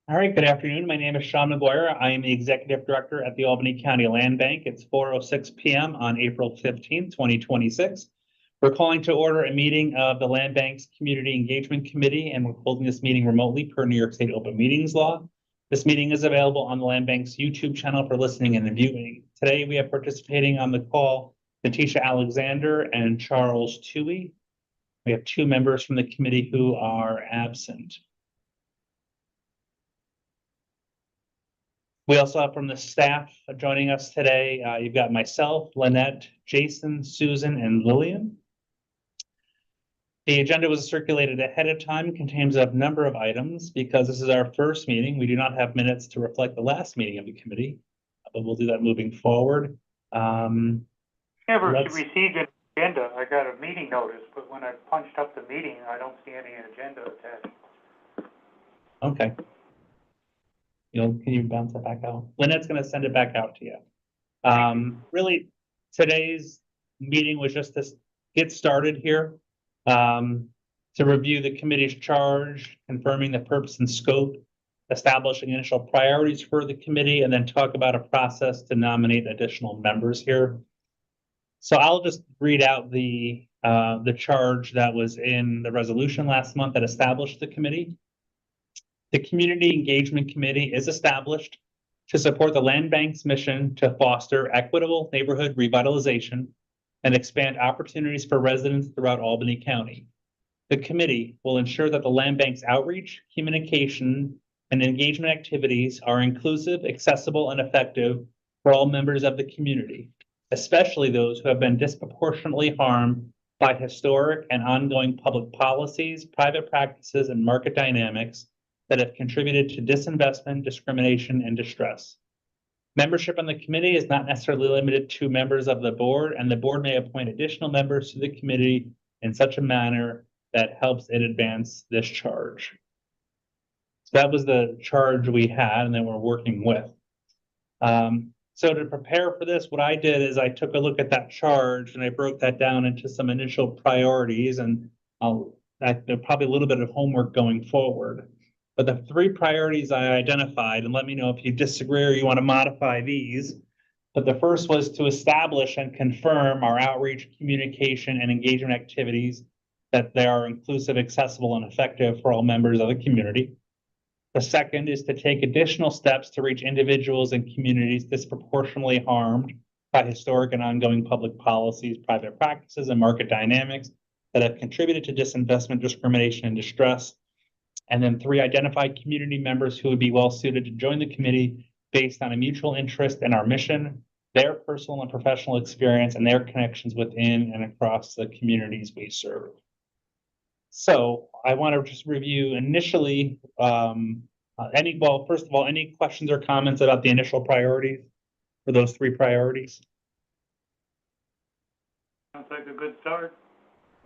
All right, good afternoon. My name is Sean McGuire. I am the Executive Director at the Albany County Land Bank. It's 4:06 p.m. on April 15th, 2026. We're calling to order a meeting of the Land Bank's Community Engagement Committee, and we're holding this meeting remotely per New York State Open Meetings Law. This meeting is available on the Land Bank's YouTube channel for listening and viewing. Today, we have participating on the call Natisha Alexander and Charles Toohey. We have two members from the committee who are absent. We also have from the staff joining us today, you've got myself, Lynette, Jason, Susan, and Lillian. The agenda was circulated ahead of time, contains a number of items. Because this is our first meeting, we do not have minutes to reflect the last meeting of the committee, but we'll do that moving forward. Never received an agenda. I got a meeting notice, but when I punched up the meeting, I don't see any agenda attached. Okay. Can you bounce that back out? Lynette's going to send it back out to you. Really, today's meeting was just to get started here, to review the committee's charge, confirming the purpose and scope, establishing initial priorities for the committee, and then talk about a process to nominate additional members here. So I'll just read out the charge that was in the resolution last month that established the committee. The Community Engagement Committee is established to support the Land Bank's mission to foster equitable neighborhood revitalization and expand opportunities for residents throughout Albany County. The committee will ensure that the Land Bank's outreach, communication, and engagement activities are inclusive, accessible, and effective for all members of the community, especially those who have been disproportionately harmed by historic and ongoing public policies, private practices, and market dynamics that have contributed to disinvestment, discrimination, and distress. Membership on the committee is not necessarily limited to members of the board, and the board may appoint additional members to the committee in such a manner that helps it advance this charge. So that was the charge we had and that we're working with. So to prepare for this, what I did is I took a look at that charge and I broke that down into some initial priorities, and there's probably a little bit of homework going forward. But the three priorities I identified, and let me know if you disagree or you want to modify these. But the first was to establish and confirm our outreach, communication, and engagement activities, that they are inclusive, accessible, and effective for all members of the community. The second is to take additional steps to reach individuals and communities disproportionately harmed by historic and ongoing public policies, private practices, and market dynamics that have contributed to disinvestment, discrimination, and distress. And then three, identify community members who would be well suited to join the committee based on a mutual interest in our mission, their personal and professional experience, and their connections within and across the communities we serve. So I want to just review initially, first of all, any questions or comments about the initial priorities for those three priorities? Sounds like a good start.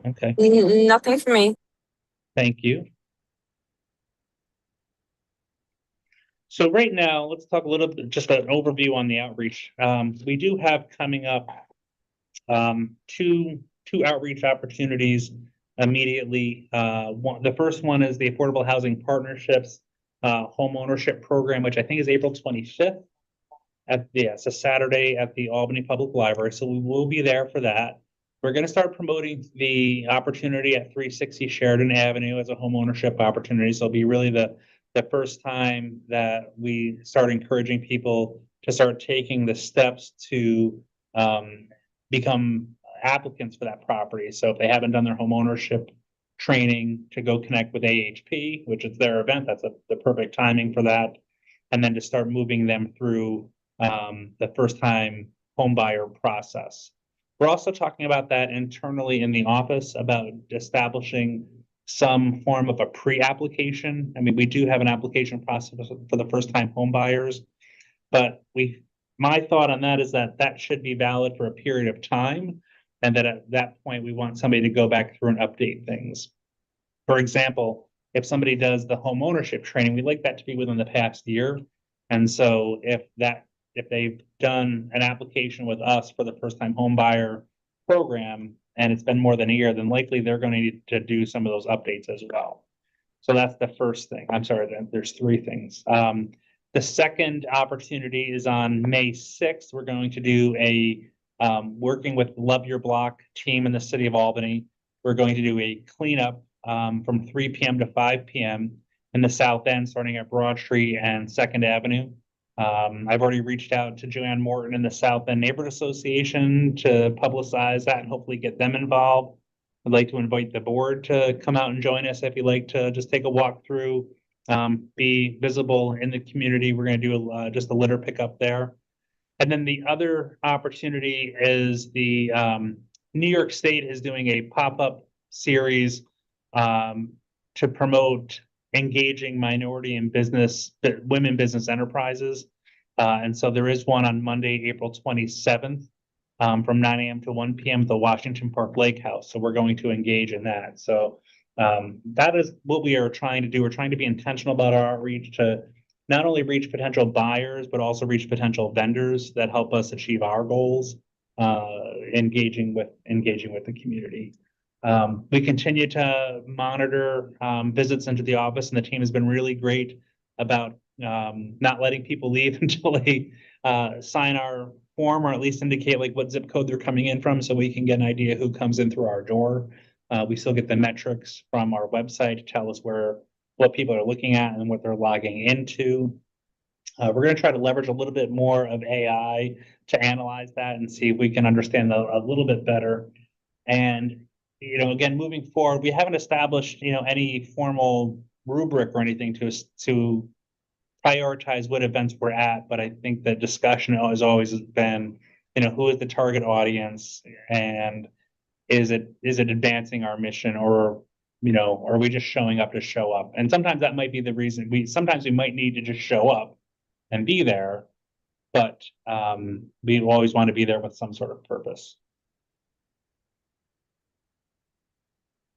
Okay. Nothing for me. Thank you. So right now, let's talk a little bit, just an overview on the outreach. We do have coming up two outreach opportunities immediately. The first one is the Affordable Housing Partnerships Home Ownership Program, which I think is April 25th. It's a Saturday at the Albany Public Library, so we will be there for that. We're going to start promoting the opportunity at 360 Sheridan Avenue as a home ownership opportunity. So it'll be really the first time that we start encouraging people to start taking the steps to become applicants for that property. So if they haven't done their home ownership training, to go connect with AHP, which is their event, that's the perfect timing for that. And then to start moving them through the first time home buyer process. We're also talking about that internally in the office, about establishing some form of a pre-application. I mean, we do have an application process for the first time home buyers, but my thought on that is that that should be valid for a period of time, and that at that point we want somebody to go back through and update things. For example, if somebody does the home ownership training, we'd like that to be within the past year. And so if they've done an application with us for the first time home buyer program, and it's been more than a year, then likely they're going to need to do some of those updates as well. So that's the first thing. I'm sorry, there's three things. The second opportunity is on May 6th. We're going to do working with Love Your Block team in the city of Albany. We're going to do a cleanup from 3 p.m. to 5 p.m. in the South End, starting at Broad Street and 2nd Avenue. I've already reached out to Joanne Morton in the South End Neighborhood Association to publicize that and hopefully get them involved. I'd like to invite the board to come out and join us if you'd like to just take a walk through, be visible in the community. We're going to do just a litter pickup there. And then the other opportunity is the New York State is doing a pop-up series to promote engaging minority and women business enterprises. And so there is one on Monday, April 27th. From 9 a.m. to 1 p.m. at the Washington Park Lake House. So we're going to engage in that. So that is what we are trying to do. We're trying to be intentional about our outreach to not only reach potential buyers, but also reach potential vendors that help us achieve our goals, engaging with the community. We continue to monitor visits into the office, and the team has been really great about not letting people leave until they sign our form, or at least indicate like what zip code they're coming in from, so we can get an idea who comes in through our door. We still get the metrics from our website to tell us what people are looking at and what they're logging into. We're going to try to leverage a little bit more of AI to analyze that and see if we can understand a little bit better. And again, moving forward, we haven't established any formal rubric or anything to prioritize what events we're at, but I think the discussion has always been, who is the target audience, and is it advancing our mission, or are we just showing up to show up? And sometimes that might be the reason. Sometimes we might need to just show up and be there, but we always want to be there with some sort of purpose.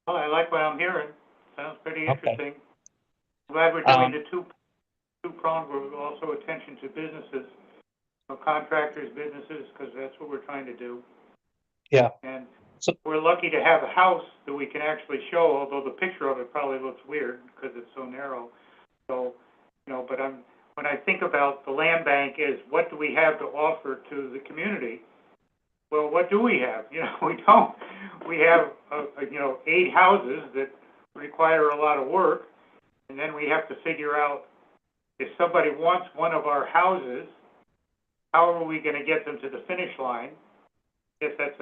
Well, I like what I'm hearing. Sounds pretty interesting. Okay. Glad we're doing the two-pronged, also attention to businesses, contractors, businesses, because that's what we're trying to do. Yeah. And so we're lucky to have a house that we can actually show, although the picture of it probably looks weird because it's so narrow. So, but when I think about the land bank is what do we have to offer to the community? Well, what do we have? We don't. We have, 8 houses that require a lot of work, and then we have to figure out if somebody wants one of our houses, how are we going to get them to the finish line? I guess that's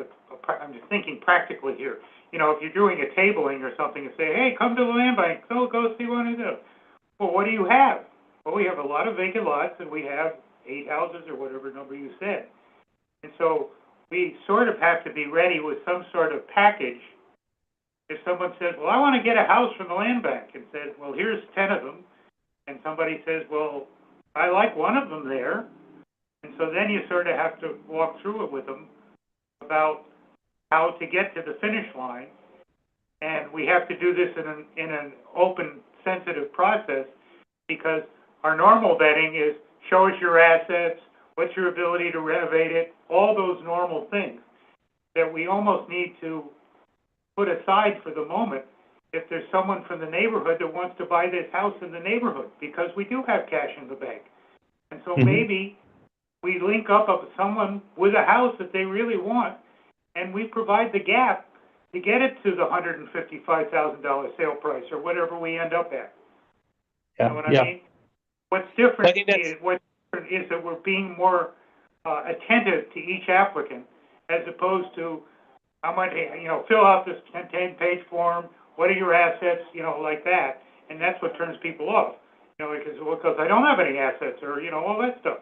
I'm just thinking practically here. If you're doing a tabling or something and say, hey, come to the land bank, go see what I do. Well, what do you have? Well, we have a lot of vacant lots, and we have 8 houses or whatever number you said. And so we sort of have to be ready with some sort of package. If someone says, well, I want to get a house from the land bank, and says, well, here's 10 of them, and somebody says, well, I like one of them there, and so then you sort of have to walk through it with them about how to get to the finish line, and we have to do this in an open, sensitive process, because our normal vetting is show us your assets, what's your ability to renovate it, all those normal things that we almost need to put aside for the moment if there's someone from the neighborhood that wants to buy this house in the neighborhood, because we do have cash in the bank. And so maybe we link up with someone with a house that they really want, and we provide the gap to get it to the $155,000 sale price or whatever we end up at. You know what I mean? What's different is that we're being more attentive to each applicant, as opposed to how much, fill out this 10-page form, what are your assets, like that, and that's what turns people off, because I don't have any assets, or, all that stuff.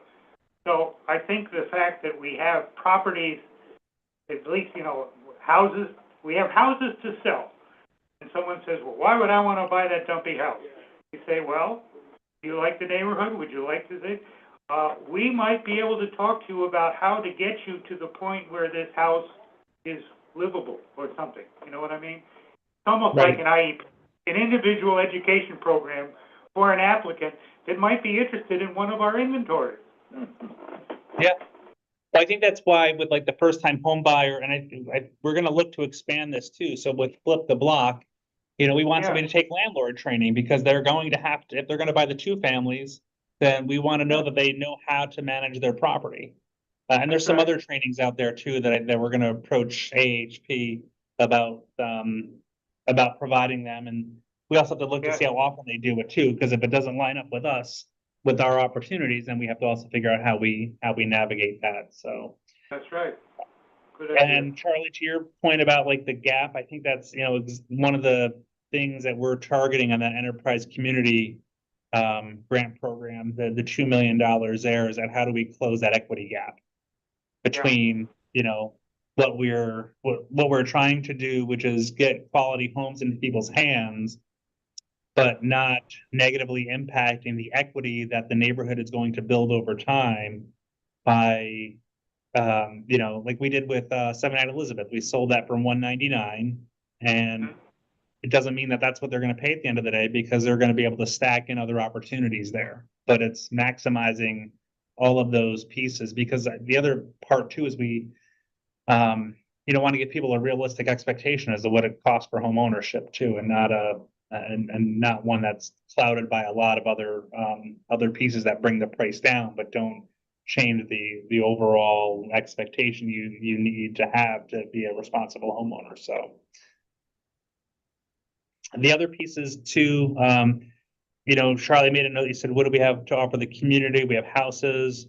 So I think the fact that we have properties, at least, houses, we have houses to sell, and someone says, well, why would I want to buy that dumpy house? You say, well, do you like the neighborhood? Would you like to say? We might be able to talk to you about how to get you to the point where this house is livable or something. You know what I mean? It's almost like an IEP, an individual education program for an applicant that might be interested in one of our inventories. Yeah. Well, I think that's why with like the first time home buyer, and we're going to look to expand this too. So with Flip the Block, We want Yeah. somebody to take landlord training because they're going to have to, if they're gonna buy the two families, then we want to know that they know how to manage their property. And there's That's some right. other trainings out there too that we're gonna approach AHP about providing them. And we also have to look to Yeah. see how often they do it too, because if it doesn't line up with us, with our opportunities, then we have to also figure out how we navigate that, so. That's right. Good idea. And Charlie, to your point about like the gap, I think that's, it's one of the things that we're targeting on that enterprise community grant program, the $2 million there, is that how do we close that equity gap between, what we're trying to do, which is get quality homes into people's hands, but not negatively impacting the equity that the neighborhood is going to build over time by like we did with 79 Elizabeth. We sold that for $199, and it doesn't mean that that's what they're going to pay at the end of the day, because they're going to be able to stack in other opportunities there. But it's maximizing all of those pieces, because the other part too is we want to give people a realistic expectation as to what it costs for home ownership too, and not one that's clouded by a lot of other pieces that bring the price down, but don't change the overall expectation you need to have to be a responsible homeowner. So the other pieces too, Charlie made a note. You said, what do we have to offer the community? We have houses,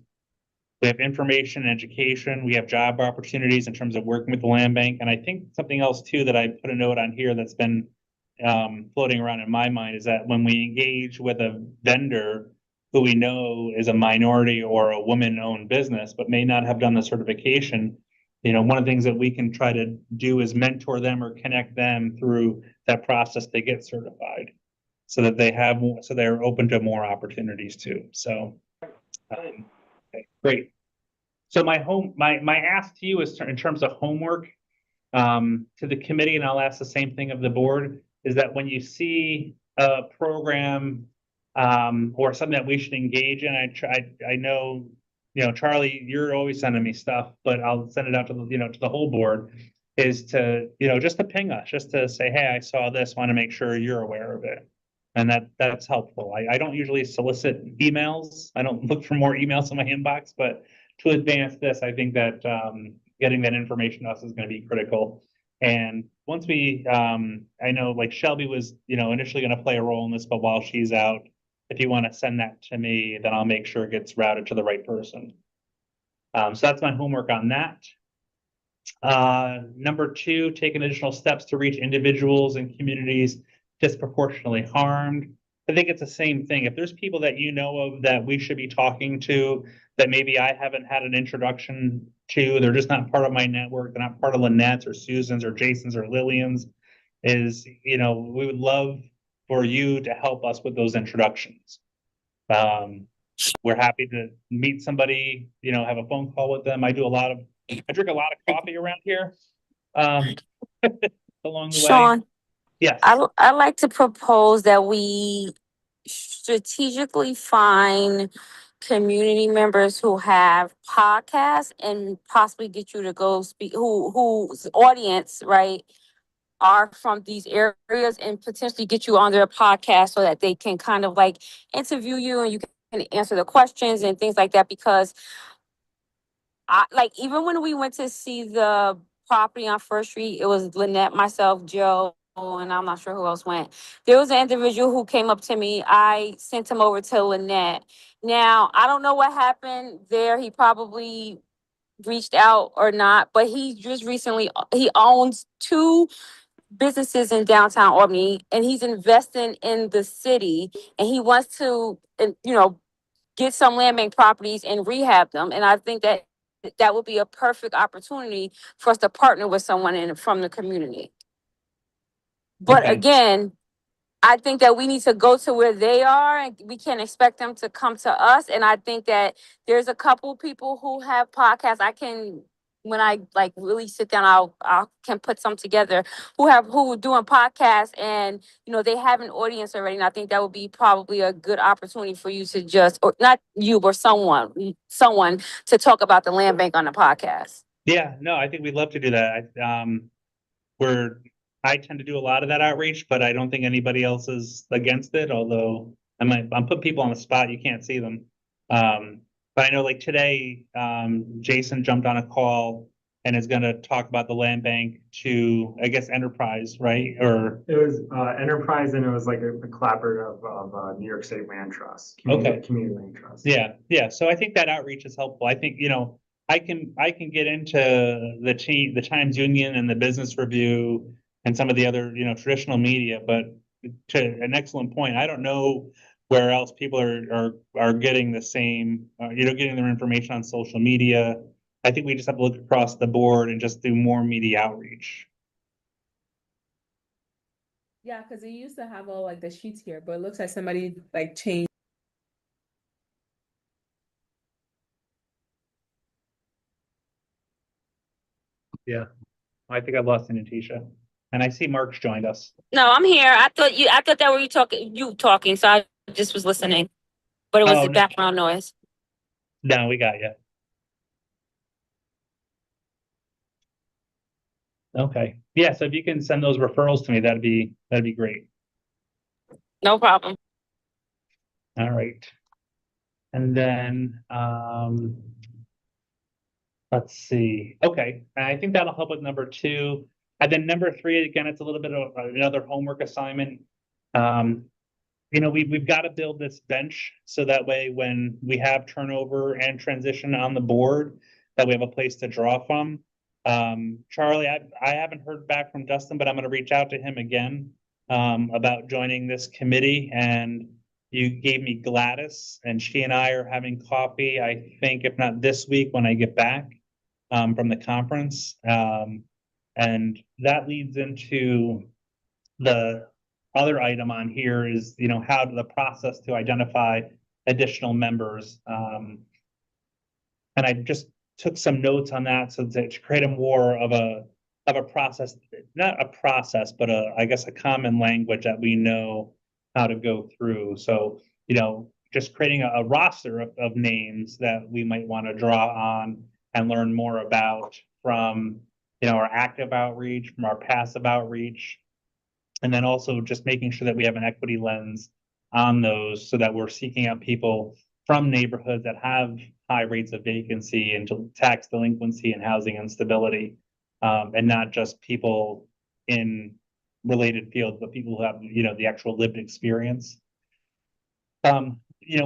we have information and education, we have job opportunities in terms of working with the land bank. And I think something else too that I put a note on here that's been floating around in my mind is that when we engage with a vendor who we know is a minority or a woman-owned business, but may not have done the certification, one of the things that we can try to do is mentor them or connect them through that process to get certified, so that they're open to more opportunities too. So, okay, great. So my ask to you is in terms of homework to the committee, and I'll ask the same thing of the board, is that when you see a program or something that we should engage in, I know, Charlie, you're always sending me stuff, but I'll send it out to the whole board, is to, just to ping us, just to say, hey, I saw this, want to make sure you're aware of it. And that's helpful. I don't usually solicit emails. I don't look for more emails in my inbox, but to advance this, I think that getting that information to us is going to be critical. And once I know like Shelby was, initially going to play a role in this, but while she's out, if you want to send that to me, then I'll make sure it gets routed to the right person. So that's my homework on that. Number 2, take additional steps to reach individuals and communities disproportionately harmed. I think it's the same thing. If there's people that you know of that we should be talking to, that maybe I haven't had an introduction to, they're just not part of my network, they're not part of Lynette's or Susan's or Jason's or Lillian's, we would love for you to help us with those introductions. We're happy to meet somebody, have a phone call with them. I drink a lot of coffee around here along the Sean, way. Yes. I'd like to propose that we strategically find community members who have podcasts and possibly get you to go speak, whose audience, right, are from these areas, and potentially get you on their podcast so that they can kind of like interview you and you can answer the questions and things like that. Because even when we went to see the property on First Street, it was Lynette, myself, Joe, and I'm not sure who else went. There was an individual who came up to me. I sent him over to Lynette. Now, I don't know what happened there. He probably reached out or not, but he just recently, he owns 2 businesses in downtown Albany, and he's investing in the city, and he wants to, get some land bank properties and rehab them. And I think that would be a perfect opportunity for us to partner with someone from the community. But Okay. again, I think that we need to go to where they are, and we can't expect them to come to us. And I think that there's a couple people who have podcasts. When I like really sit down, I can put some together who are doing podcasts, and they have an audience already. And I think that would be probably a good opportunity for you to or not you, but someone to talk about the land bank on the podcast. Yeah, no, I think we'd love to do that. I tend to do a lot of that outreach, but I don't think anybody else is against it, although I'm putting people on the spot, you can't see them. But I know like today, Jason jumped on a call and is gonna talk about the land bank to, I guess, Enterprise, right? Or, It was Enterprise, and it was like a collaborative of New York State Land Trust, Okay. Community Land Trust. yeah, so I think that outreach is helpful. I think, I can get into the Times Union and the Business Review and some of the other, traditional media, but to an excellent point, I don't know where else people are getting the same, getting their information on social media. I think we just have to look across the board and just do more media outreach. Yeah, because they used to have all like the sheets here, but it looks like somebody like changed. Yeah. I think I've lost Natisha. And I see Mark's joined us. No, I'm here. I thought that were you talking, so I just was listening. But it was Oh, the no. background noise. No, we got you. Okay. Yeah, so if you can send those referrals to me, that'd be great. No problem. All right. And then let's see. Okay. And I think that'll help with number 2. And then number 3, again, it's a little bit of another homework assignment. We've got to build this bench so that way when we have turnover and transition on the board, that we have a place to draw from. Charlie, I haven't heard back from Dustin, but I'm going to reach out to him again about joining this committee. And you gave me Gladys, and she and I are having coffee, I think, if not this week, when I get back from the conference. And that leads into the other item on here is, how the process to identify additional members. And I just took some notes on that so to create a more of a process, not a process, but I guess a common language that we know how to go through. So, just creating a roster of names that we might want to draw on and learn more about from, our active outreach, from our passive outreach. And then also just making sure that we have an equity lens on those so that we're seeking out people from neighborhoods that have high rates of vacancy and tax delinquency and housing instability, and not just people in related fields, but people who have, the actual lived experience.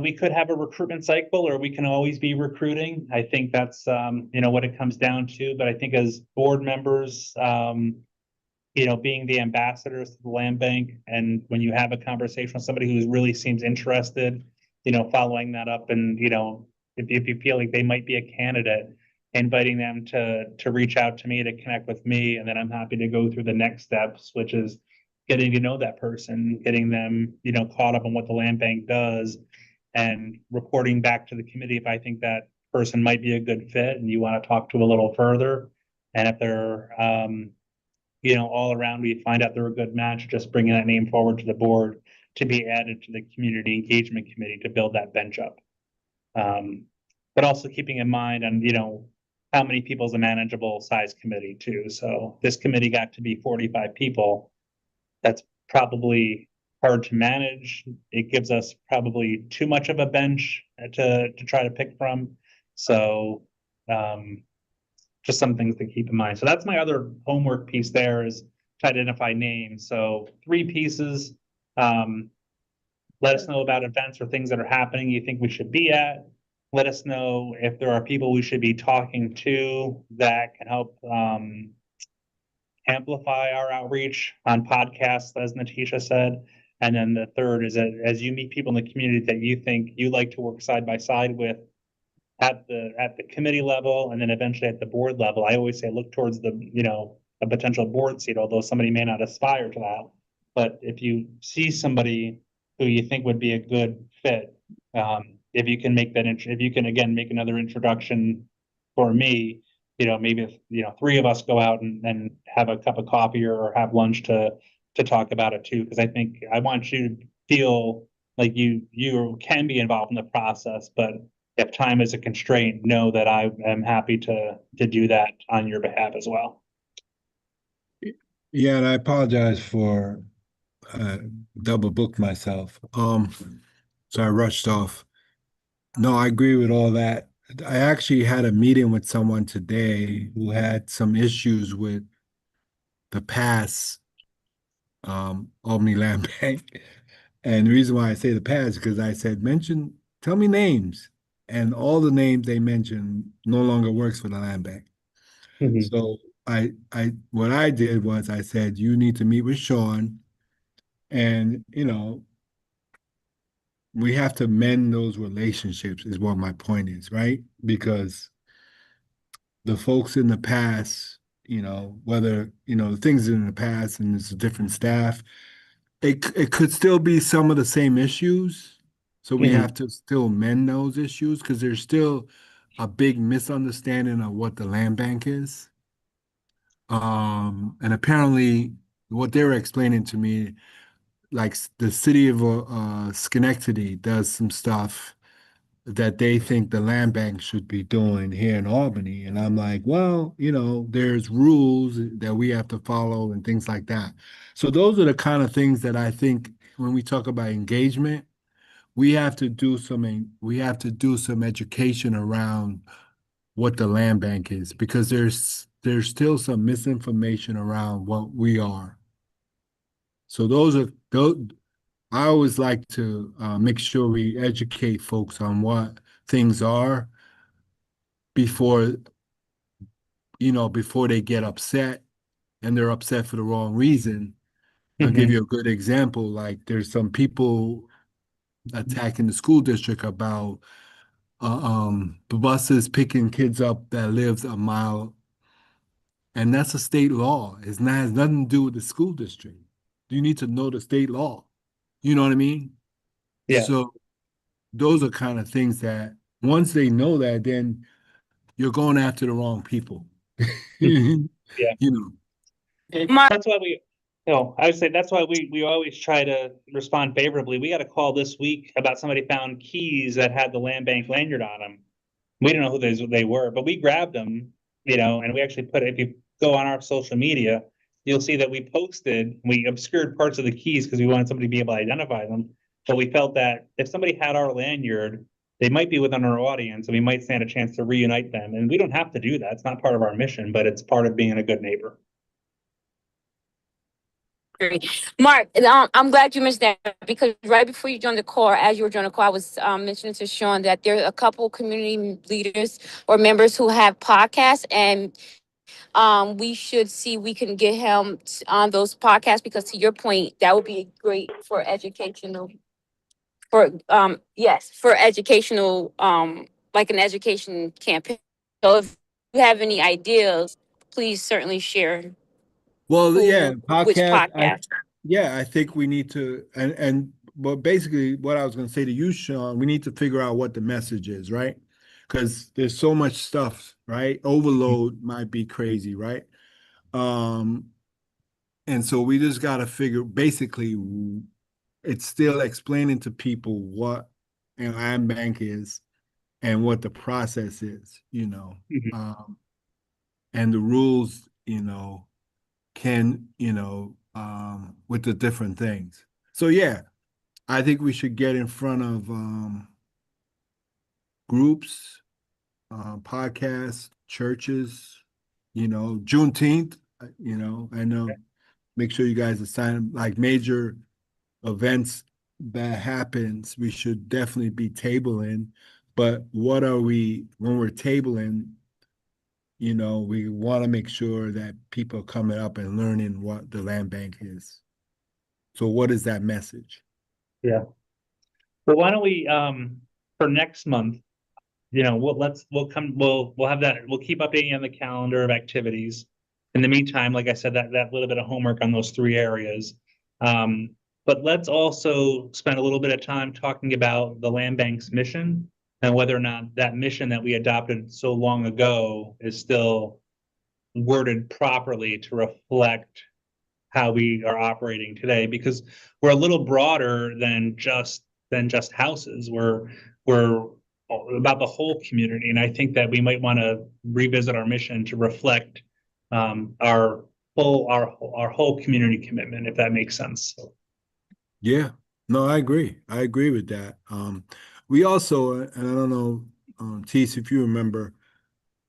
We could have a recruitment cycle, or we can always be recruiting. I think that's, what it comes down to. But I think as board members, being the ambassadors to the land bank, and when you have a conversation with somebody who really seems interested, following that up, and if you feel like they might be a candidate, inviting them to reach out to me, to connect with me, and then I'm happy to go through the next steps, which is getting to know that person, getting them, caught up on what the land bank does, and reporting back to the committee if I think that person might be a good fit and you want to talk to a little further. And if they're all around, we find out they're a good match, just bringing that name forward to the board to be added to the community engagement committee to build that bench up. But also keeping in mind, and how many people is a manageable size committee too. So this committee got to be 45 people. That's probably hard to manage. It gives us probably too much of a bench to try to pick from. So just some things to keep in mind. So that's my other homework piece there, is to identify names. So 3 pieces. Let us know about events or things that are happening you think we should be at. Let us know if there are people we should be talking to that can help amplify our outreach on podcasts, as Natisha said. And then the third is that as you meet people in the community that you think you like to work side by side with, at the committee level, and then eventually at the board level, I always say look towards the, a potential board seat, although somebody may not aspire to that. But if you see somebody who you think would be a good fit, if you can if you can again make another introduction for me, maybe if 3 of us go out and have a cup of coffee or have lunch to talk about it too, because I think I want you to feel like you can be involved in the process, but if time is a constraint, know that I am happy to do that on your behalf as well. Yeah, and I apologize for uh double booked myself. So I rushed off. No, I agree with all that. I actually had a meeting with someone today who had some issues with the past Albany Land Bank. And the reason why I say the past is because I said, tell me names. And all the names they mentioned no longer works for the land bank. Mhm. So what I did was I said, you need to meet with Sean and, we have to mend those relationships is what my point is, right? Because the folks in the past, whether, things in the past and it's a different staff, it could still be some of the same issues. So we have Mhm. to still mend those issues because there's still a big misunderstanding of what the land bank is. And apparently what they were explaining to me, like the city of Schenectady does some stuff that they think the land bank should be doing here in Albany. And I'm like, well, there's rules that we have to follow and things like that. So those are the kind of things that I think when we talk about engagement, we have to do some education around what the land bank is because there's still some misinformation around what we are. So those I always like to make sure we educate folks on what things are before before they get upset and they're upset for the wrong reason. I'll give Mhm. you a good example. Like there's some people attacking the school district about the buses picking kids up that lives a mile, and that's a state law. Has nothing to do with the school district. You need to know the state law. You know what I mean? Yeah, So those are kind of things that once they know that, then you're going after the wrong people. yeah. You know. Mark, That's why I would say that's why we always try to respond favorably. We got a call this week about somebody found keys that had the land bank lanyard on them. We didn't know who they were, but we grabbed them, and we actually if you go on our social media, you'll see that we obscured parts of the keys because we wanted somebody to be able to identify them. But we felt that if somebody had our lanyard, they might be within our audience and we might stand a chance to reunite them. And we don't have to do that. It's not part of our mission, but it's part of being a good neighbor. Mark, I'm glad you mentioned that because right before you joined the call, as you were joining the call, I was mentioning to Sean that there are a couple community leaders or members who have podcasts, and we should see we can get him on those podcasts because, to your point, that would be great for educational. For educational, like an education campaign. So if you have any ideas, please certainly share Well, yeah, which podcast. podcast. I think we need to, but basically, what I was going to say to you, Sean, we need to figure out what the message is, right? Because there's so much stuff, right? Overload might be crazy, right? Um, and so we just got to figure. Basically, it's still explaining to people what an land bank is and what the process is, Mhm. and the rules, can, with the different things. So yeah, I think we should get in front of groups, podcasts, churches, Juneteenth, I know, make sure you guys are signing like major events that happens, we should definitely be tabling. But what are we when we're tabling? We want to make sure that people are coming up and learning what the land bank is. So what is that message? Yeah. But why don't we, for next month, we'll have we'll keep updating on the calendar of activities. In the meantime, like I said, that little bit of homework on those three areas. Um, but let's also spend a little bit of time talking about the land bank's mission and whether or not that mission that we adopted so long ago is still worded properly to reflect how we are operating today, because we're a little broader than just houses. We're about the whole community, and I think that we might want to revisit our mission to reflect our our whole community commitment, if that makes sense. Yeah, no, I agree. I agree with that. We also, and I don't know, Tease, if you remember,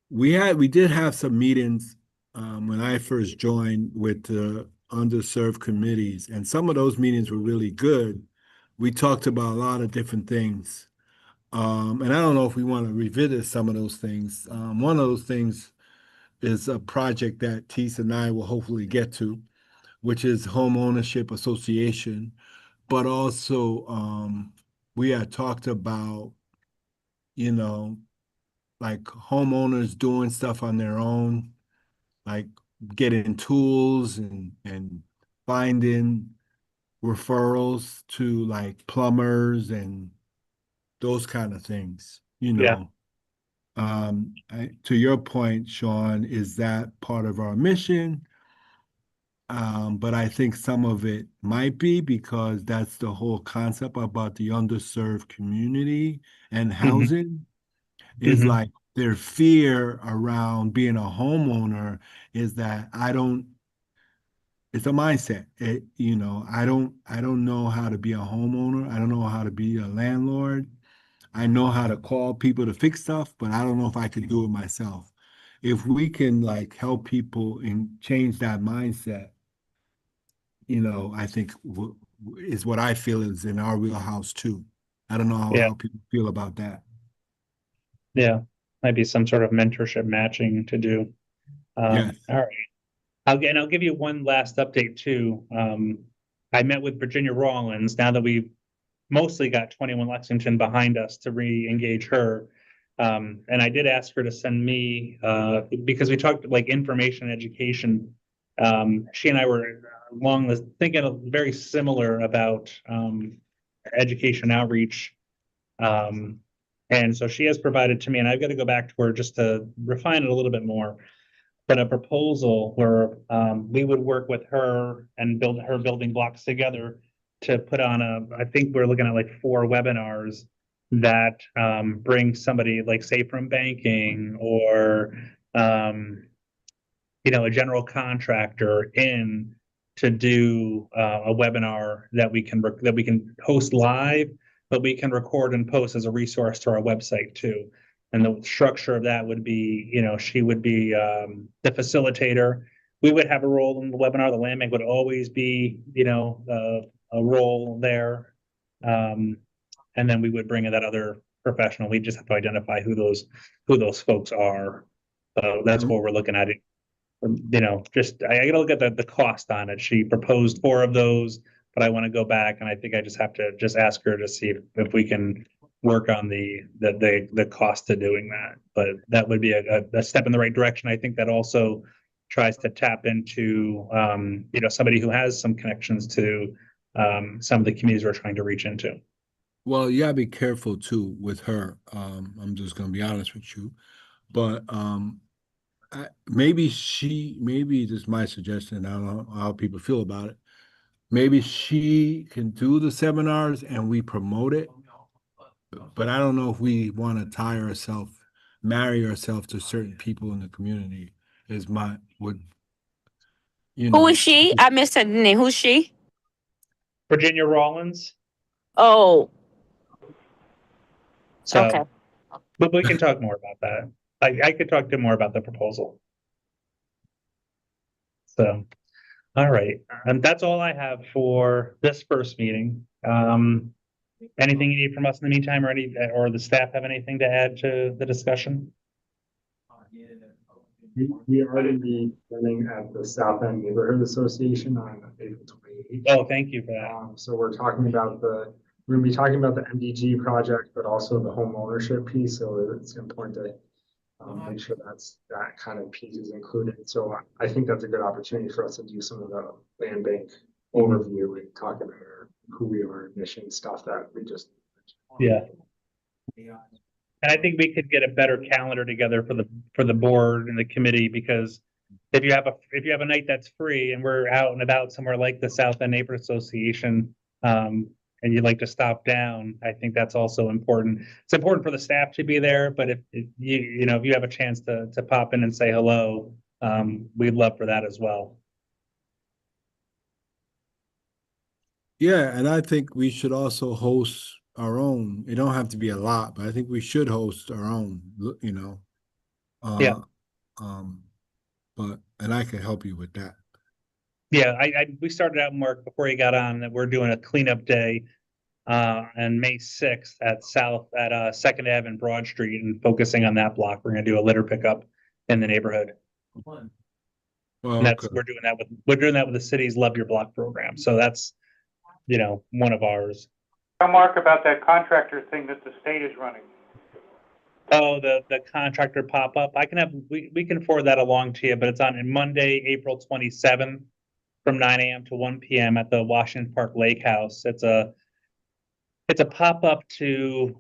we did have some meetings when I first joined with the underserved committees, and some of those meetings were really good. We talked about a lot of different things. And I don't know if we want to revisit some of those things. One of those things is a project that Tease and I will hopefully get to, which is home ownership association. But also, we had talked about, you know, like homeowners doing stuff on their own, like getting tools and finding referrals to like plumbers and those kind of things, you Yeah. know. To your point, Sean, is that part of our mission? But I think some of it might be because that's the whole concept about the underserved community and Mhm. housing is Mhm. like their fear around being a homeowner is that it's a mindset. I don't know how to be a homeowner. I don't know how to be a landlord. I know how to call people to fix stuff, but I don't know if I could do it myself. If we can like help people and change that mindset, I think is what I feel is in our wheelhouse too. I don't know Yeah. how people feel about that. Yeah. Might be some sort of mentorship matching to do. Yes. All right. I'll give you one last update too. I met with Virginia Rawlins now that we've mostly got 21 Lexington behind us to re-engage her. And I did ask her to send me, because we talked like information education. She and I were along this thinking of very similar about education outreach. Um, and so she has provided to me, and I've got to go back to her just to refine it a little bit more. But a proposal where we would work with her and build her building blocks together to put on I think we're looking at like 4 webinars that bring somebody like say from banking or a general contractor in to do a webinar that we can host live, but we can record and post as a resource to our website too. And the structure of that would be, she would be the facilitator. We would have a role in the webinar. The land bank would always be, a role there. And then we would bring in that other professional. We just have to identify who those folks are. So that's what we're looking at. Just I gotta look at the cost on it. She proposed 4 of those, but I want to go back and I think I just have to just ask her to see if we can work on the cost of doing that. But that would be a step in the right direction. I think that also tries to tap into somebody who has some connections to some of the communities we're trying to reach into. Well, you gotta be careful too with her. I'm just gonna be honest with you. But maybe this is my suggestion. I don't know how people feel about it. Maybe she can do the seminars and we promote it, but I don't know if we want to marry ourselves to certain people in the community. Is my would you Who is know? she? I missed her name. Who's she? Virginia Rawlins. Oh, okay. So, but we can talk more about that. I could talk to more about the proposal. So, all right. And that's all I have for this first meeting. Anything you need from us in the meantime, or the staff have anything to add to the discussion? We are going to be meeting at the South End Neighborhood Association on April 28th. Oh, thank you for that. So we're going to be talking about the MDG project, but also the home ownership piece. So it's important to make sure that kind of piece is included. So I think that's a good opportunity for us to do some of the land bank overview and talk about who we are, mission stuff that we just. Yeah. And I think we could get a better calendar together for the board and the committee, because if you have a night that's free and we're out and about somewhere like the South End Neighborhood Association, and you'd like to stop down, I think that's also important. It's important for the staff to be there, but if you have a chance to pop in and say hello, we'd love for that as well. Yeah, and I think we should also host our own. It don't have to be a lot, but I think we should host our own, you know. Yeah. Uh, um, and I can help you with that. Yeah, we started out, Mark, before you got on, that we're doing a cleanup day on May 6th at Second Ave and Broad Street and focusing on that block. We're gonna do a litter pickup in the neighborhood. Well, And that's, okay. we're doing that with the city's Love Your Block program. So that's, one of ours. Tell Mark about that contractor thing that the state is running. Oh, the contractor pop-up. We can forward that along to you, but it's on Monday, April 27th from 9 a.m. to 1 p.m. at the Washington Park Lake House. It's a pop-up to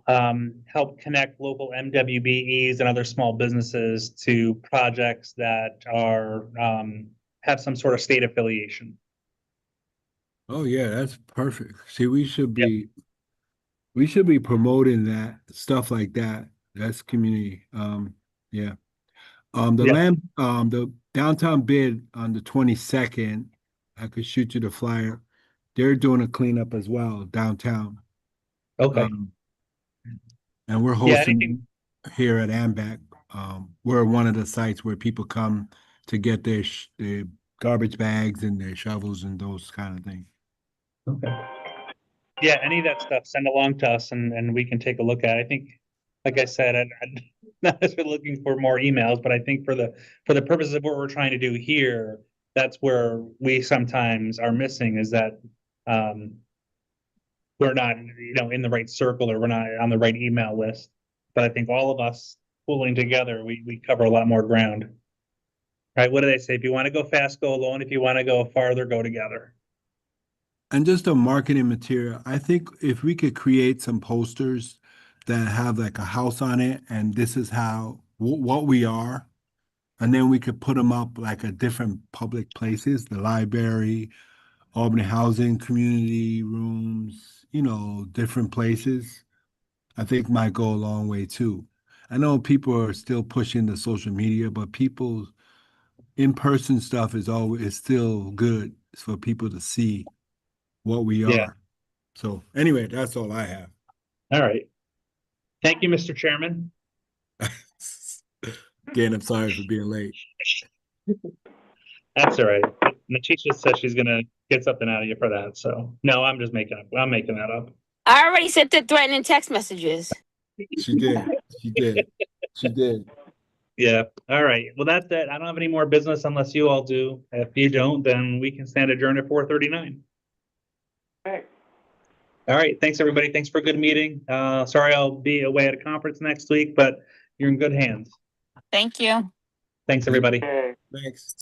help connect local MWBEs and other small businesses to projects that are have some sort of state affiliation. Oh yeah, that's perfect. See, we should be promoting that stuff like that. That's community. Yeah. Yeah. The downtown bid on the 22nd, I could shoot you the flyer. They're doing a cleanup as well downtown. Okay. And we're Yeah. hosting here at AMBAC. We're one of the sites where people come to get their garbage bags and their shovels and those kind of things. Okay. Yeah, any of that stuff, send along to us and we can take a look at it. I think, like I said, I'm not necessarily looking for more emails, but I think for the purposes of what we're trying to do here, that's where we sometimes are missing is that we're not, in the right circle or we're not on the right email list. But I think all of us pulling together, we cover a lot more ground. Right? What do they say? If you want to go fast, go alone. If you want to go farther, go together. And just a marketing material. I think if we could create some posters that have like a house on it, and this is how what we are, and then we could put them up like at different public places, the library, Albany Housing Community Rooms, different places. I think might go a long way too. I know people are still pushing the social media, but people in-person stuff is still good for people to see what we Yeah. are. So anyway, that's all I have. All right. Thank you, Mr. Chairman. Again, I'm sorry for being late. That's all right. Natisha said she's gonna get something out of you for that. So no, I'm making that up. I already sent the threatening text messages. She did. She did. She did. Yeah. All right. Well, that's it. I don't have any more business unless you all do. If you don't, then we can stand adjourned at 4:39. Okay. All right. Thanks, everybody. Thanks for a good meeting. Sorry I'll be away at a conference next week, but you're in good hands. Thank you. Thanks, everybody. Okay. Thanks.